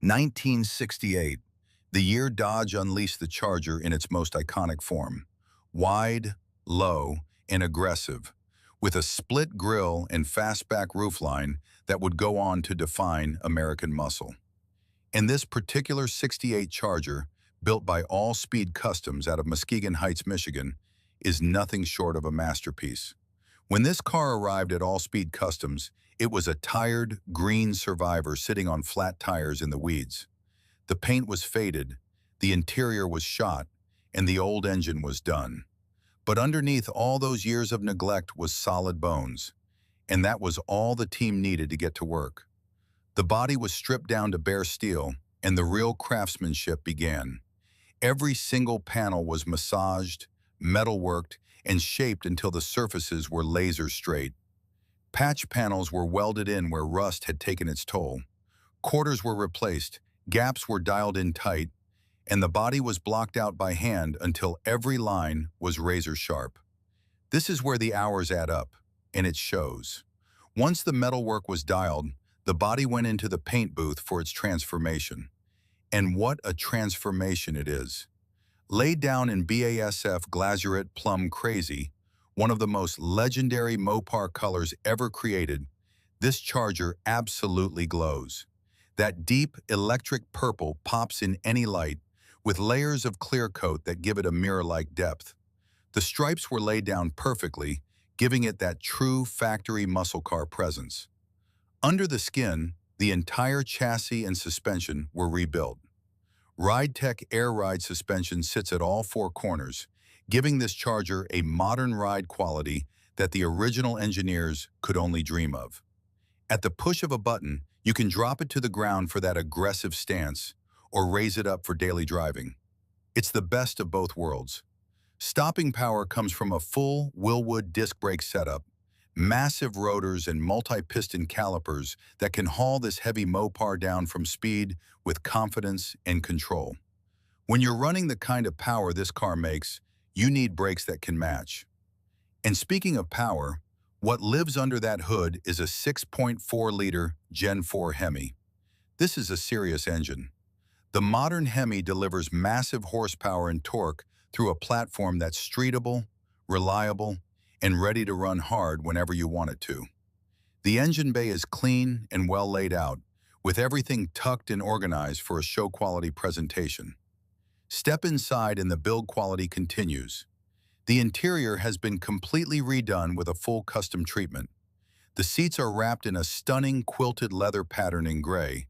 1968, the year Dodge unleashed the Charger in its most iconic form. Wide, low, and aggressive, with a split grille and fastback roofline that would go on to define American muscle. And this particular '68 Charger, built by All Speed Customs out of Muskegon Heights, Michigan, is nothing short of a masterpiece. When this car arrived at All Speed Customs, it was a tired, green Survivor sitting on flat tires in the weeds. The paint was faded, the interior was shot, and the old engine was done. But underneath all those years of neglect was solid bones, and that was all the team needed to get to work. The body was stripped down to bare steel, and the real craftsmanship began. Every single panel was massaged, metalworked, and shaped until the surfaces were laser straight. Patch panels were welded in where rust had taken its toll. Quarters were replaced, gaps were dialed in tight, and the body was blocked out by hand until every line was razor sharp. This is where the hours add up, and it shows. Once the metalwork was dialed, the body went into the paint booth for its transformation. And what a transformation it is. Laid down in BASF Glasurit Plum Crazy, one of the most legendary Mopar colors ever created, this Charger absolutely glows. That deep electric purple pops in any light, with layers of clear coat that give it a mirror-like depth. The stripes were laid down perfectly, giving it that true factory muscle car presence. Under the skin, the entire chassis and suspension were rebuilt. Ridetech air ride suspension sits at all four corners, giving this Charger a modern ride quality that the original engineers could only dream of. At the push of a button, you can drop it to the ground for that aggressive stance, or raise it up for daily driving. It's the best of both worlds. Stopping power comes from a full Wilwood disc brake setup, massive rotors and multi-piston calipers that can haul this heavy Mopar down from speed with confidence and control. When you're running the kind of power this car makes, you need brakes that can match. And speaking of power, what lives under that hood is a 6.4-liter Gen IV Hemi. This is a serious engine. The modern Hemi delivers massive horsepower and torque through a platform that's streetable, reliable, and ready to run hard whenever you want it to. The engine bay is clean and well laid out, with everything tucked and organized for a show-quality presentation. Step inside and the build quality continues. The interior has been completely redone with a full custom treatment. The seats are wrapped in a stunning quilted leather pattern in gray,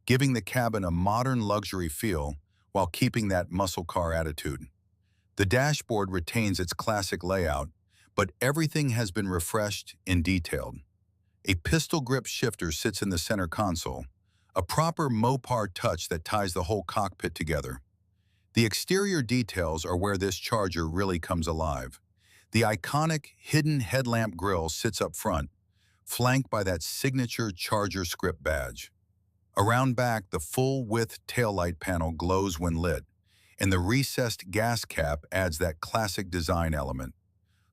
giving the cabin a modern luxury feel while keeping that muscle car attitude. The dashboard retains its classic layout, but everything has been refreshed and detailed. A pistol grip shifter sits in the center console, a proper Mopar touch that ties the whole cockpit together. The exterior details are where this Charger really comes alive. The iconic hidden headlamp grille sits up front, flanked by that signature Charger script badge. Around back, the full-width taillight panel glows when lit, and the recessed gas cap adds that classic design element.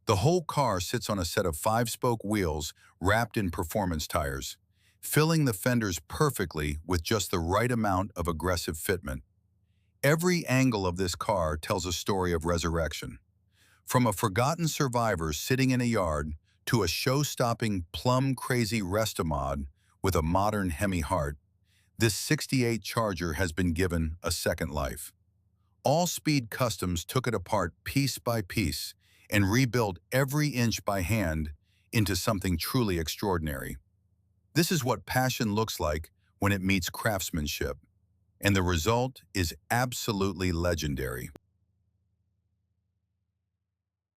The whole car sits on a set of 5-spoke wheels wrapped in performance tires, filling the fenders perfectly with just the right amount of aggressive fitment. Every angle of this car tells a story of resurrection. From a forgotten survivor sitting in a yard to a show-stopping plum crazy Restomod with a modern Hemi heart, this '68 Charger has been given a second life. All Speed Customs took it apart piece by piece and rebuilt every inch by hand into something truly extraordinary. This is what passion looks like when it meets craftsmanship, and the result is absolutely legendary.